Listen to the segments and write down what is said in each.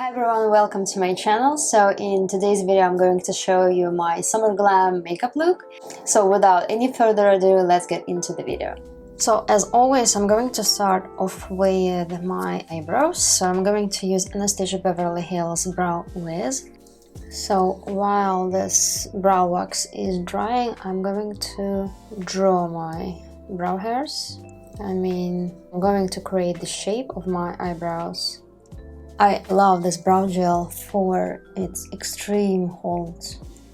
Hi everyone, welcome to my channel. So in today's video I'm going to show you my summer glam makeup look. So without any further ado, let's get into the video. So as always, I'm going to start off with my eyebrows. So I'm going to use Anastasia Beverly Hills Brow Wiz. So while this brow wax is drying, I'm going to draw my brow hairs. I'm going to create the shape of my eyebrows. I love this brow gel for its extreme hold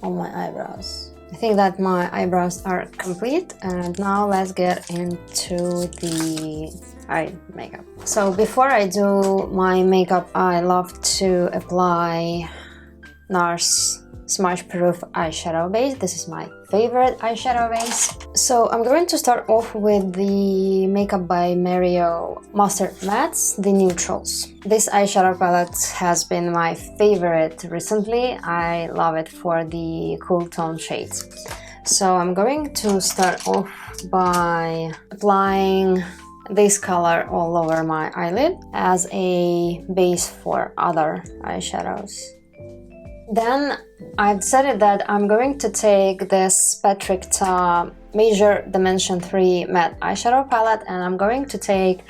on my eyebrows. I think that my eyebrows are complete, and now let's get into the eye makeup. So before I do my makeup, I love to apply NARS Smudge Proof eyeshadow base. This is my favorite eyeshadow base. So I'm going to start off with the Makeup by Mario Master Mattes, the neutrals. This eyeshadow palette has been my favorite recently. I love it for the cool tone shades. So I'm going to start off by applying this color all over my eyelid as a base for other eyeshadows. Then I've decided that I'm going to take this Patrick Ta Major Dimension 3 Matte Eyeshadow Palette, and I'm going to take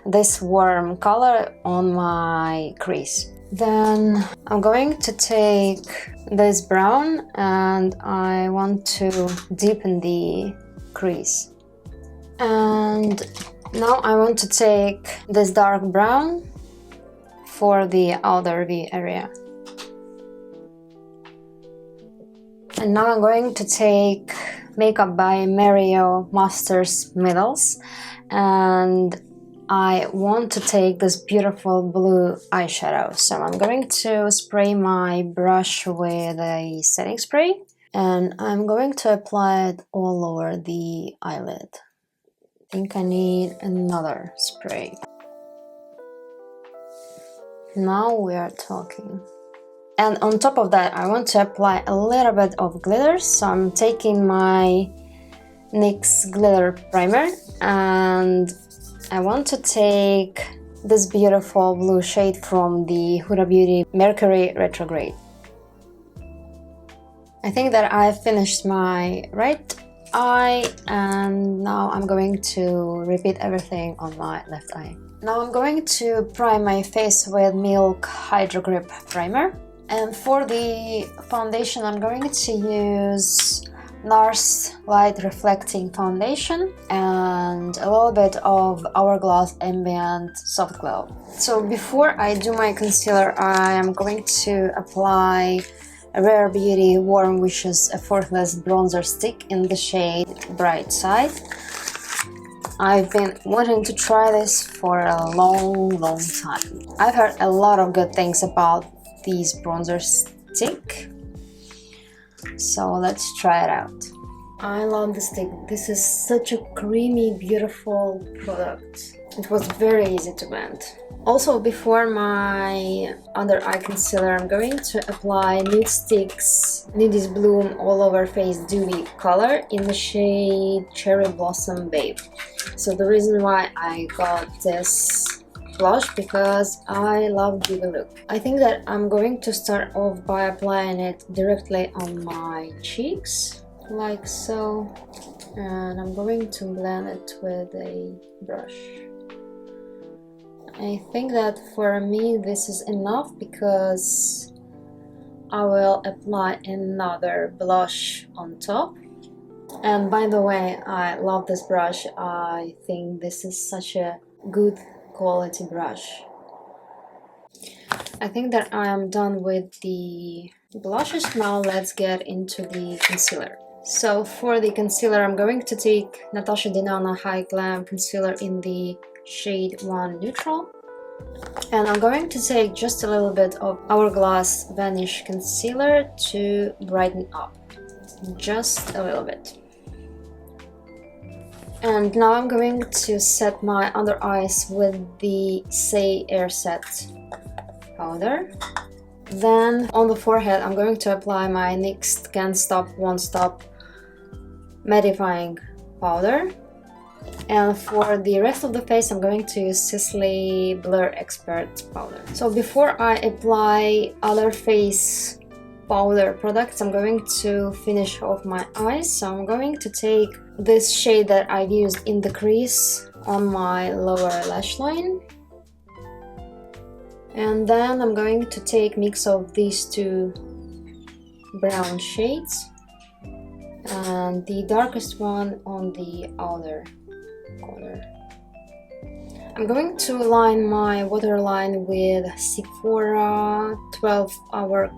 this warm color on my crease. Then I'm going to take this brown and I want to deepen the crease. And now I want to take this dark brown for the outer V area. And now I'm going to take Makeup by Mario Masters Middles, and I want to take this beautiful blue eyeshadow. So I'm going to spray my brush with a setting spray, and I'm going to apply it all over the eyelid. I think I need another spray. Now we are talking. And on top of that, I want to apply a little bit of glitter. So I'm taking my NYX glitter primer, and I want to take this beautiful blue shade from the Huda Beauty Mercury Retrograde. I think that I've finished my right eye, and now I'm going to repeat everything on my left eye. Now I'm going to prime my face with Milk Hydro Grip Primer. And for the foundation, I'm going to use NARS Light Reflecting Foundation and a little bit of Hourglass Ambient Soft Glow. So before I do my concealer, I am going to apply a Rare Beauty Warm Wishes Effortless Bronzer Stick in the shade Bright Side. I've been wanting to try this for a long time. I've heard a lot of good things about these bronzer stick, so let's try it out. I love the stick. This is such a creamy, beautiful product. It was very easy to blend. Also, before my under eye concealer, I'm going to apply Nude Sticks Nudist Bloom All Over Face Dewy color in the shade Cherry Blossom Babe. So the reason why I got this blush, because I love dewy look. I think that I'm going to start off by applying it directly on my cheeks, like so, and I'm going to blend it with a brush. I think that for me this is enough, because I will apply another blush on top. And by the way, I love this brush. I think this is such a good quality brush. I think that I am done with the blushes. Now let's get into the concealer. So for the concealer, I'm going to take Natasha Denona High Glam Concealer in the shade 1 Neutral. And I'm going to take just a little bit of Hourglass Vanish Concealer to brighten up. Just a little bit. And now I'm going to set my under eyes with the Say Air Set powder. Then on the forehead, I'm going to apply my NYX Can't Stop Won't Stop mattifying powder. And for the rest of the face, I'm going to use Sisley Blur Expert powder. So before I apply other face powder products, I'm going to finish off my eyes. So I'm going to take this shade that I've used in the crease on my lower lash line. And then I'm going to take mix of these two brown shades and the darkest one on the outer corner. I'm going to line my waterline with Sephora 12-hour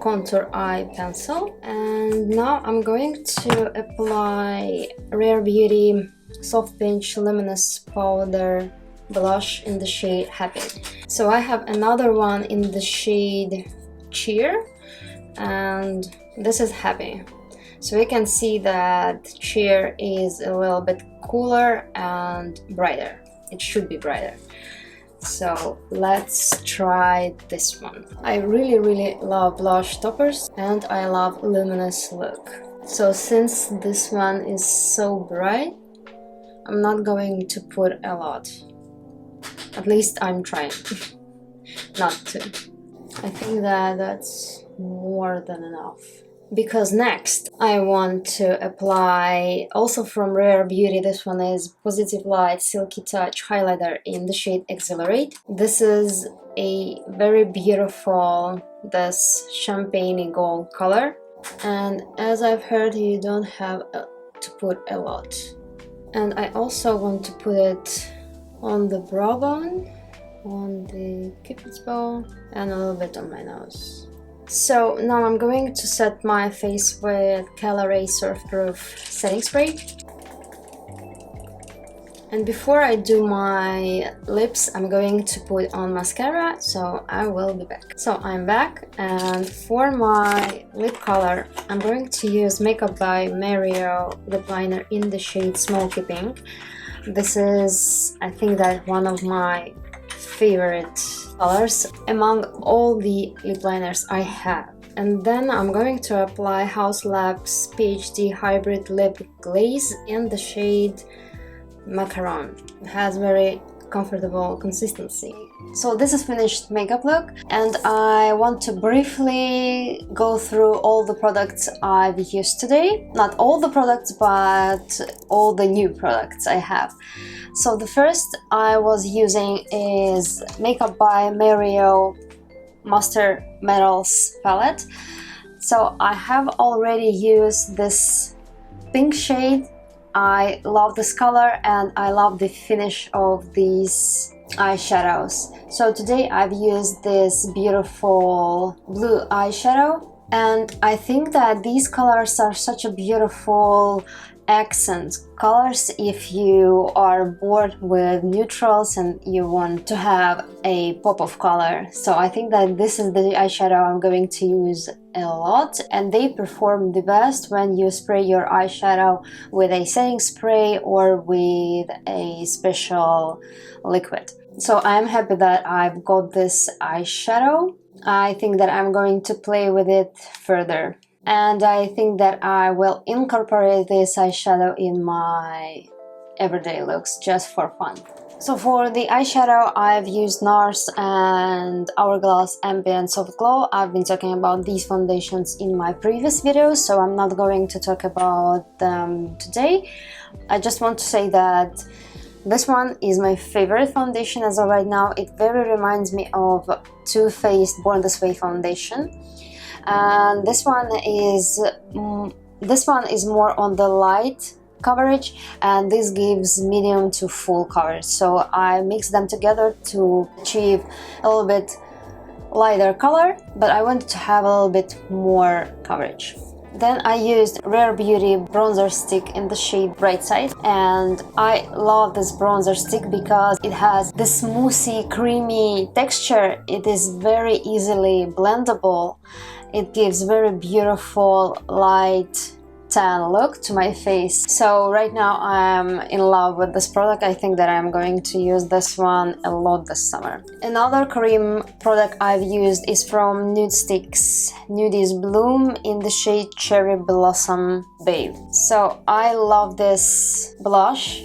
contour eye pencil, and now I'm going to apply Rare Beauty Soft Pinch Luminous Powder blush in the shade Happy. So I have another one in the shade Cheer, and this is Happy. So you can see that Cheer is a little bit cooler and brighter. It should be brighter. So let's try this one. I really love blush toppers and I love luminous look. So since this one is so bright, I'm not going to put a lot. At least I'm trying not to. I think that that's more than enough. Because next I want to apply, also from Rare Beauty, this one is Positive Light Silky Touch highlighter in the shade Exhilarate. This is a very beautiful, this champagne gold color, and as I've heard, you don't have to put a lot. And I also want to put it on the brow bone, on the cupid's bow, and a little bit on my nose. So now I'm going to set my face with Calaray Surfproof setting spray. And before I do my lips, I'm going to put on mascara, so I will be back. So I'm back, and for my lip color, I'm going to use Makeup by Mario lip liner in the shade Smoky Pink. This is, I think, that one of my favorite colors among all the lip liners I have. And then I'm going to apply House Labs PhD Hybrid Lip Glaze in the shade Macaron. It has very comfortable consistency. So this is finished makeup look, and I want to briefly go through all the products I've used today. Not all the products, but all the new products I have. So the first I was using is Makeup by Mario Master Metals palette. So I have already used this pink shade. I love this color and I love the finish of these eyeshadows. So today I've used this beautiful blue eyeshadow, and I think that these colors are such a beautiful accent colors if you are bored with neutrals and you want to have a pop of color. So I think that this is the eyeshadow I'm going to use a lot, and they perform the best when you spray your eyeshadow with a setting spray or with a special liquid. So I'm happy that I've got this eyeshadow. I think that I'm going to play with it further. And I think that I will incorporate this eyeshadow in my everyday looks just for fun. So for the eyeshadow, I've used NARS and Hourglass Ambient Soft Glow. I've been talking about these foundations in my previous videos, so I'm not going to talk about them today. I just want to say that this one is my favorite foundation as of right now. It very reminds me of Too Faced Born This Way foundation. And this one is more on the light coverage, and this gives medium to full coverage. So I mix them together to achieve a little bit lighter color, but I wanted to have a little bit more coverage. Then I used Rare Beauty bronzer stick in the shade Bright Side, and I love this bronzer stick because it has this smoothie, creamy texture. It is very easily blendable. It gives very beautiful light tan look to my face. So right now I'm in love with this product. I think that I'm going to use this one a lot this summer. Another cream product I've used is from Nude Sticks Nudies Bloom in the shade Cherry Blossom Babe. So I love this blush.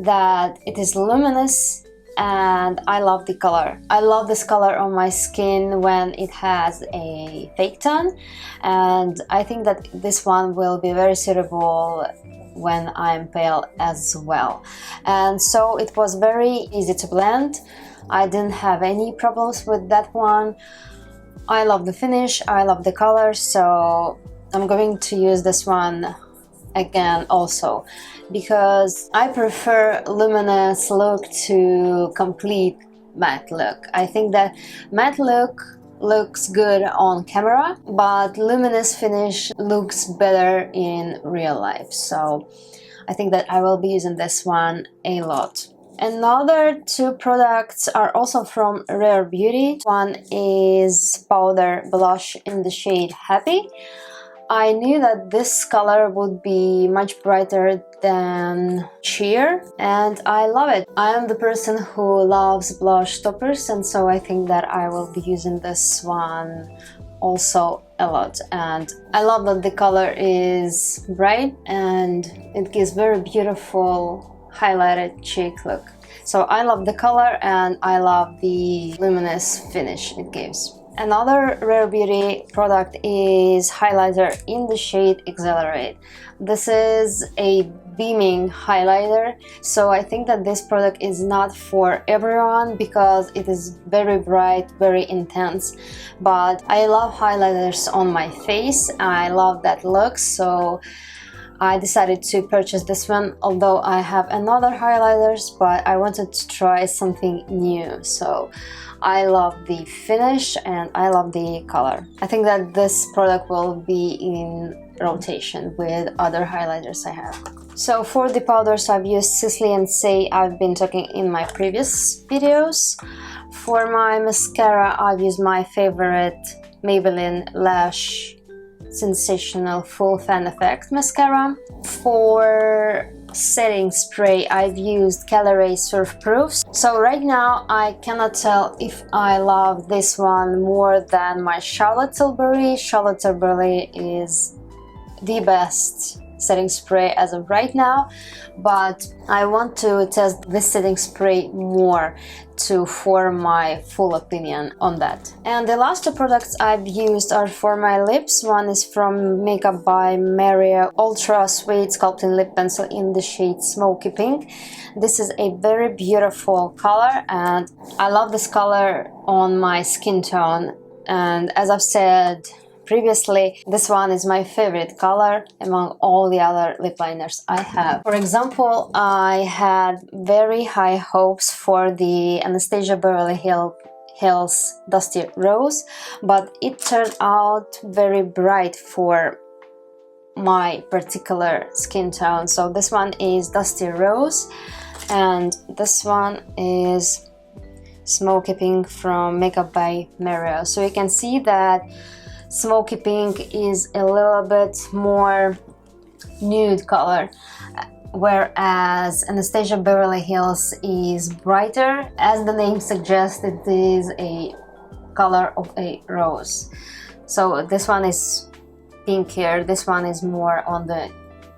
that it is luminous and I love the color. I love this color on my skin when it has a fake tan, and I think that this one will be very suitable when I'm pale as well. And so it was very easy to blend. I didn't have any problems with that one. I love the finish, I love the color, so I'm going to use this one again also, because I prefer luminous look to complete matte look. I think that matte look looks good on camera, but luminous finish looks better in real life. So I think that I will be using this one a lot. Another two products are also from Rare Beauty. One is powder blush in the shade Happy. I knew that this color would be much brighter than Cheer, and I love it. I am the person who loves blush toppers, and so I think that I will be using this one also a lot. And I love that the color is bright and it gives very beautiful highlighted cheek look. So I love the color and I love the luminous finish it gives. Another Rare Beauty product is highlighter in the shade Accelerate. This is a beaming highlighter, so I think that this product is not for everyone because it is very bright, very intense. But I love highlighters on my face. I love that look, so I decided to purchase this one, although I have another highlighters, but I wanted to try something new. So I love the finish and I love the color. I think that this product will be in rotation with other highlighters I have. So for the powders, I've used Sisley and Say. I've been talking in my previous videos. For my mascara, I've used my favorite Maybelline Lash Sensational Full Fan Effect mascara. For setting spray, I've used Calorie Surf Proofs. So right now I cannot tell if I love this one more than my Charlotte Tilbury. Charlotte Tilbury is the best setting spray as of right now, but I want to test this setting spray more to form my full opinion on that. And the last two products I've used are for my lips. One is from Makeup by Mario Ultra Sweet Sculpting Lip Pencil in the shade Smoky Pink. This is a very beautiful color and I love this color on my skin tone, and as I've said previously, this one is my favorite color among all the other lip liners I have. For example, I had very high hopes for the Anastasia Beverly Hills Dusty Rose, but it turned out very bright for my particular skin tone. So this one is Dusty Rose and this one is Smoky Pink from Makeup by Mario. So you can see that Smoky Pink is a little bit more nude color, whereas Anastasia Beverly Hills is brighter. As the name suggests, it is a color of a rose. So this one is pinkier, this one is more on the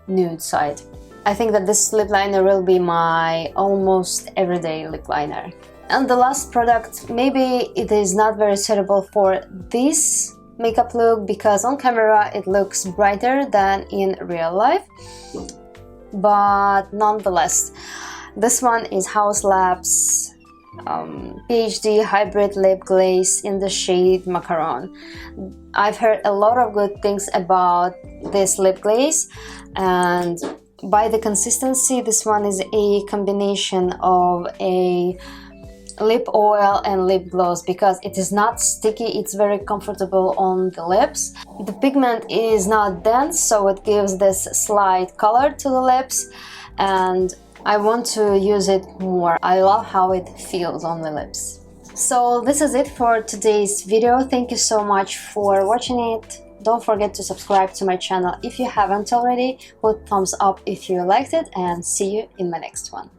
nude side. I think that this lip liner will be my almost everyday lip liner. And the last product, maybe it is not very suitable for this makeup look because on camera it looks brighter than in real life, but nonetheless, this one is Haus Labs PhD Hybrid Lip Glaze in the shade Macaron. I've heard a lot of good things about this lip glaze, and by the consistency, this one is a combination of a lip oil and lip gloss because it is not sticky, it's very comfortable on the lips. The pigment is not dense, so it gives this slight color to the lips, and I want to use it more. I love how it feels on the lips. So this is it for today's video. Thank you so much for watching it. Don't forget to subscribe to my channel if you haven't already. Put thumbs up if you liked it, and see you in my next one.